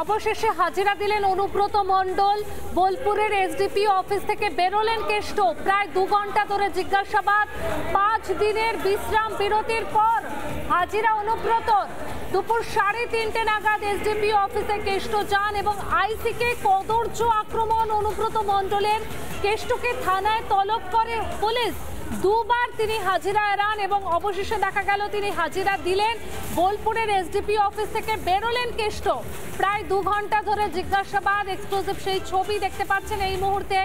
অবশেষে হাজিরা দিলেন অনুব্রত মণ্ডল। বোলপুরের এসডিপি অফিস থেকে বেরোলেন কেষ্ট। প্রায় 2 ঘন্টা ধরে জিজ্ঞাসাবাদ, 5 দিনের বিশ্রাম বিরতির পর হাজিরা অনুব্রতর। দুপুর 3:30 নাগাদ এসডিপি অফিসে কেষ্ট যান এবং আইসিকে কদর্য আক্রমণ অনুব্রত মণ্ডলের। কেষ্টকে থানায় তলব করে পুলিশ। 2 বার তিনি হাজিরা এড়ান এবং অবশেষে দেখা গেল তিনি হাজিরা দিলেন। বোলপুরের এসডিপি অফিস থেকে বেরোলেন কেষ্ট। প্রায় 2 ঘন্টা ধরে জিজ্ঞাসাবাদ, এক্সক্লুসিভ সেই ছবি দেখতে পাচ্ছেন এই মুহূর্তে।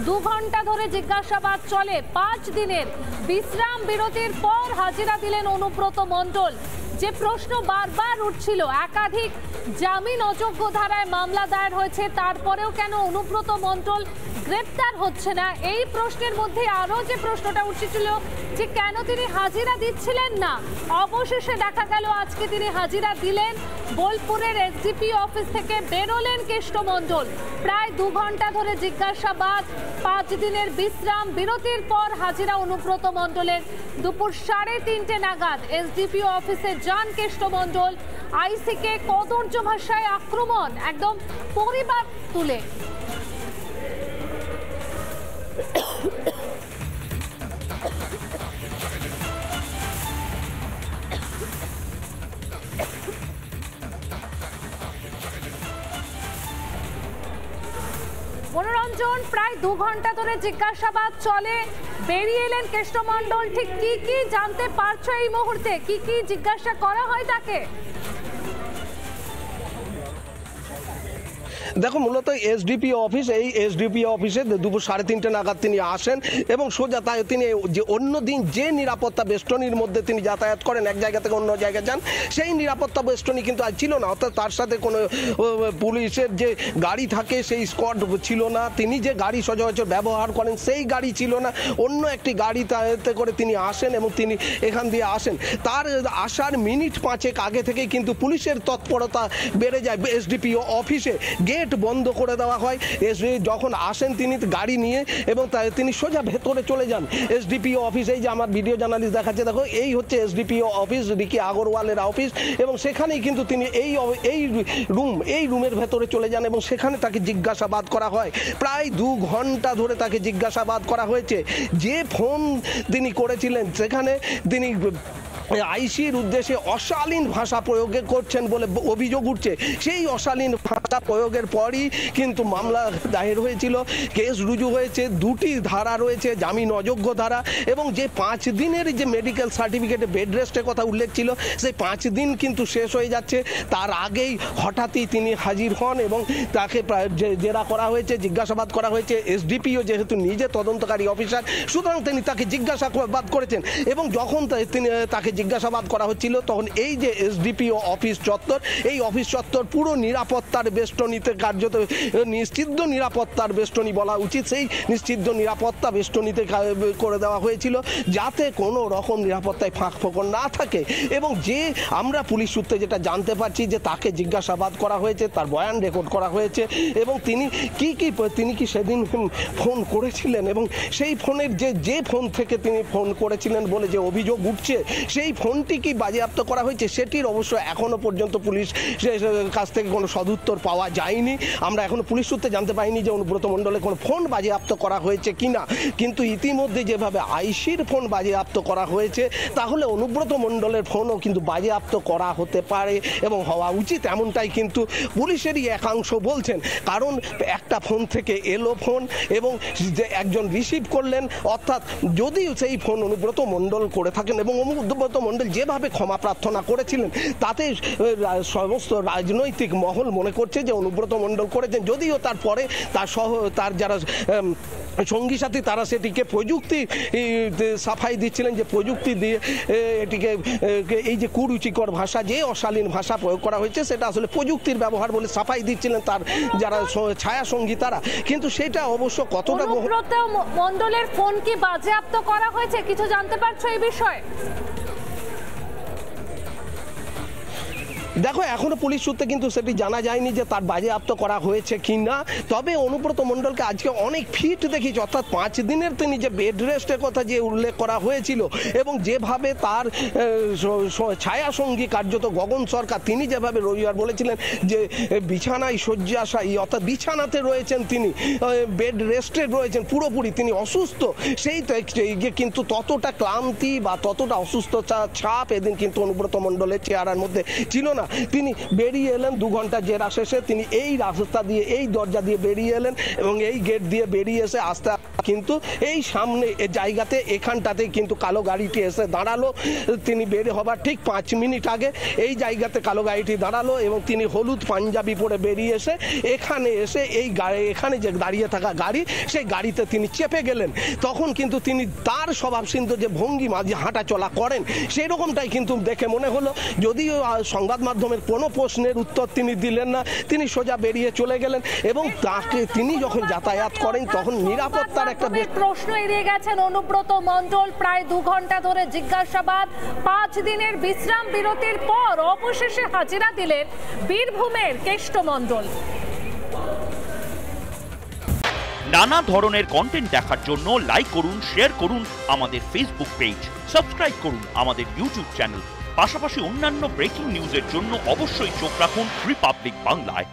2 ঘন্টা ধরে জিজ্ঞাসাবাদ চলে। 5 দিনের বিশ্রাম বিরতির পর হাজিরা দিলেন অনুব্রত মণ্ডল। যে প্রশ্ন বারবার উঠছিল, একাধিক জামিন অযোগ্য ধারায় মামলা দায়ের হয়েছে, তারপরেও কেন অনুব্রত মণ্ডল গ্রেপ্তার হচ্ছে না, এই প্রশ্নের মধ্যে আরো যে প্রশ্নটা উঠছিল যে কেন তিনি হাজিরা দিচ্ছিলেন না। অবশেষে দেখা গেল আজকে তিনি হাজিরা দিলেন। বোলপুরের এসডিপি অফিস থেকে বেরোলেন কেষ্ট মণ্ডল। প্রায় 2 ঘন্টা ধরে জিজ্ঞাসাবাদ, 5 দিনের বিশ্রাম বিরতির পর হাজিরা অনুব্রত মণ্ডলের। দুপুর 3:30 নাগাদ এসডিপি অফিসে যান কেষ্ট মণ্ডল। আইসিকে কদর্য ভাষায় আক্রমণ, একদম পরিবার তুলে। মনোরঞ্জন, প্রায় 2 ঘন্টা ধরে জিজ্ঞাসাবাদ চলে। বেরিয়ে এলেন কেষ্ট মণ্ডল। ঠিক কি কি জানতে পারছো এই মুহূর্তে? কি কি জিজ্ঞাসা করা হয় তাকে? দেখো, মূলত এসডিপি অফিস, এই এসডিপি অফিসে দুপুর 3:30 নাগাদ তিনি আসেন এবং সোজা তাই তিনি যে অন্য দিন যে নিরাপত্তা বেষ্টনীর মধ্যে তিনি যাতায়াত করেন, এক জায়গা থেকে অন্য জায়গায় যান, সেই নিরাপত্তা বেষ্টনী কিন্তু আজ ছিল না। অর্থাৎ তার সাথে কোনো পুলিশের যে গাড়ি থাকে সেই স্কোয়াড ছিল না। তিনি যে গাড়ি সচরাচর ব্যবহার করেন সেই গাড়ি ছিল না। অন্য একটি গাড়িতে করে তিনি আসেন এবং তিনি এখান দিয়ে আসেন। তার আসার মিনিট 5 আগে থেকেই কিন্তু পুলিশের তৎপরতা বেড়ে যায় এসডিপি অফিসে। গেট বন্ধ করে দেওয়া হয়। যখন আসেন তিনি গাড়ি নিয়ে এবং তিনি সোজা ভেতরে চলে যান এসডিপি অফিস। এই যে আমার ভিডিও জার্নালিস্ট দেখাচ্ছে, দেখো এই হচ্ছে এসডিপি অফিস, রিকি আগরওয়ালের অফিস। এবং সেখানেই কিন্তু তিনি এই রুমের ভেতরে চলে যান এবং সেখানে তাকে জিজ্ঞাসাবাদ করা হয়। প্রায় 2 ঘন্টা ধরে তাকে জিজ্ঞাসাবাদ করা হয়েছে। যে ফোন তিনি করেছিলেন সেখানে তিনি আইসির উদ্দেশ্যে অশালীন ভাষা প্রয়োগ করছেন বলে অভিযোগ উঠছে। সেই অশালীন ভাষা প্রয়োগের পরই কিন্তু মামলা দায়ের হয়েছিল, কেস রুজু হয়েছে। 2টি ধারা রয়েছে, জামিন অযোগ্য ধারা এবং যে 5 দিনের যে মেডিকেল সার্টিফিকেটে বেড রেস্টের কথা উল্লেখ ছিল, সেই 5 দিন কিন্তু শেষ হয়ে যাচ্ছে। তার আগেই হঠাৎই তিনি হাজির হন এবং তাকে জেরা করা হয়েছে, জিজ্ঞাসাবাদ করা হয়েছে। এসডিপিও যেহেতু নিজে তদন্তকারী অফিসার, সুতরাং তিনি তাকে জিজ্ঞাসাবাদ করেছেন এবং যখন তিনি তাকে জিজ্ঞাসাবাদ করা হচ্ছিল তখন এই যে এসডিপিও অফিস চত্বর, এই অফিস চত্বর পুরো নিরাপত্তার বেষ্টনীতে কার্যত নিশ্চিদ্ধ নিরাপত্তার বেষ্টনী বলা উচিত, সেই নিশ্চিদ্ধ নিরাপত্তা বেষ্টনীতে করে দেওয়া হয়েছিল যাতে কোনো রকম নিরাপত্তায় ফাঁক ফোকর না থাকে। এবং যে আমরা পুলিশ সূত্রে যেটা জানতে পারছি যে তাকে জিজ্ঞাসাবাদ করা হয়েছে, তার বয়ান রেকর্ড করা হয়েছে এবং তিনি কি সেদিন ফোন করেছিলেন এবং সেই ফোনের যে ফোন থেকে তিনি ফোন করেছিলেন বলে যে অভিযোগ উঠছে, সেই ফোনটি কি বাজেয়াপ্ত করা হয়েছে সেটির অবশ্য এখনো পর্যন্ত পুলিশ কাছ থেকে কোনো সদুত্তর পাওয়া যায়নি। আমরা এখনো পুলিশ সূত্রে জানতে পাইনি যে অনুব্রত মণ্ডলের কোনো ফোন বাজেয়াপ্ত করা হয়েছে কিনা। কিন্তু ইতিমধ্যে যেভাবে আইসির ফোন বাজেয়াপ্ত করা হয়েছে, তাহলে অনুব্রত মণ্ডলের ফোনও কিন্তু বাজেয়াপ্ত করা হতে পারে এবং হওয়া উচিত, এমনটাই কিন্তু পুলিশেরই একাংশ বলছেন। কারণ একটা ফোন থেকে এলো ফোন এবং যে একজন রিসিভ করলেন, অর্থাৎ যদিও সেই ফোন অনুব্রত মণ্ডল করে থাকেন এবং অনুব্রত মণ্ডল যেভাবে ক্ষমা প্রার্থনা করেছিলেন তাতে সমস্ত রাজনৈতিক মহল মনে করছে যে অনুব্রত মণ্ডল করেছেন, যদিও তারপরে তার যারা সঙ্গী সাথী তারা সেটিকে প্রযুক্তি সাফাই দিচ্ছিলেন যে প্রযুক্তি দিয়ে এটিকে এই যে কুরুচিকর ভাষা, যে অশালীন ভাষা প্রয়োগ করা হয়েছে সেটা আসলে প্রযুক্তির ব্যবহার বলে সাফাই দিচ্ছিলেন তার যারা ছায়া সঙ্গী তারা। কিন্তু সেটা অবশ্য কতটা অনুব্রত মণ্ডলের ফোন কি বাজেয়াপ্ত করা হয়েছে, কিছু জানতে পারছো এই বিষয়ে? দেখো এখনো পুলিশ সূত্রে কিন্তু সেটি জানা যায়নি যে তার বাজেয়াপ্ত করা হয়েছে কি না। তবে অনুব্রত মণ্ডলকে আজকে অনেক ফিট দেখিয়েছে, অর্থাৎ 5 দিনের তিনি যে বেড রেস্টের কথা যে উল্লেখ করা হয়েছিল এবং যেভাবে তার ছায়া সঙ্গী কার্যত গগন সরকার তিনি যেভাবে রবিবার বলেছিলেন যে বিছানায় শয্যাশায়ী, অর্থাৎ বিছানাতে রয়েছেন তিনি, বেড রেস্টে রয়েছেন, পুরোপুরি তিনি অসুস্থ, সেই কিন্তু ততটা ক্লান্তি বা ততটা অসুস্থতা ছাপ এদিন কিন্তু অনুব্রত মণ্ডলের চেহারার মধ্যে ছিল না। তিনি বেরিয়ে এলেন 2 ঘন্টা জেরা শেষে, তিনি এই রাস্তা দিয়ে এই দরজা দিয়ে বেরিয়ে এলেন এবং এই গেট দিয়ে বেরিয়ে এসে আস্তে কিন্তু এই সামনে জায়গাতে এখানটাতেই কিন্তু কালো গাড়িটি এসে দাঁড়ালো। তিনি বের হবার ঠিক 5 মিনিট আগে এই জায়গাতে কালো গাড়িটি দাঁড়ালো এবং তিনি হলুদ পাঞ্জাবি পরে বেরিয়ে এসে এখানে এসে এই এখানে যে দাঁড়িয়ে থাকা গাড়ি সেই গাড়িতে তিনি চেপে গেলেন। তখন কিন্তু তিনি তার স্বভাবসিদ্ধ যে ভঙ্গিমা যে হাঁটা চলা করেন সেই রকমটাই কিন্তু দেখে মনে হলো। যদিও সংবাদ মাধ্যমের কোনো প্রশ্নের উত্তর তিনি দিলেন না, তিনি সোজা বেরিয়ে চলে গেলেন এবং তাকে তিনি যখন যাতায়াত করেন তখন নিরাপত্তার একটা প্রশ্ন এড়িয়ে গেছেন অনুব্রত মণ্ডল। প্রায় 2 ঘন্টা ধরে জিজ্ঞাসাবাদ, 5 দিনের বিশ্রাম বিরতির পর অবশেষে হাজিরা দিলেন বীরভূমের কেষ্ট মণ্ডল। নানা ধরনের কন্টেন্ট দেখার জন্য লাইক করুন, শেয়ার করুন আমাদের ফেসবুক পেজ, সাবস্ক্রাইব করুন আমাদের ইউটিউব চ্যানেল। পাশাপাশি অন্যান্য ব্রেকিং নিউজের জন্য অবশ্যই চোখ রাখুন রিপাবলিক বাংলায়।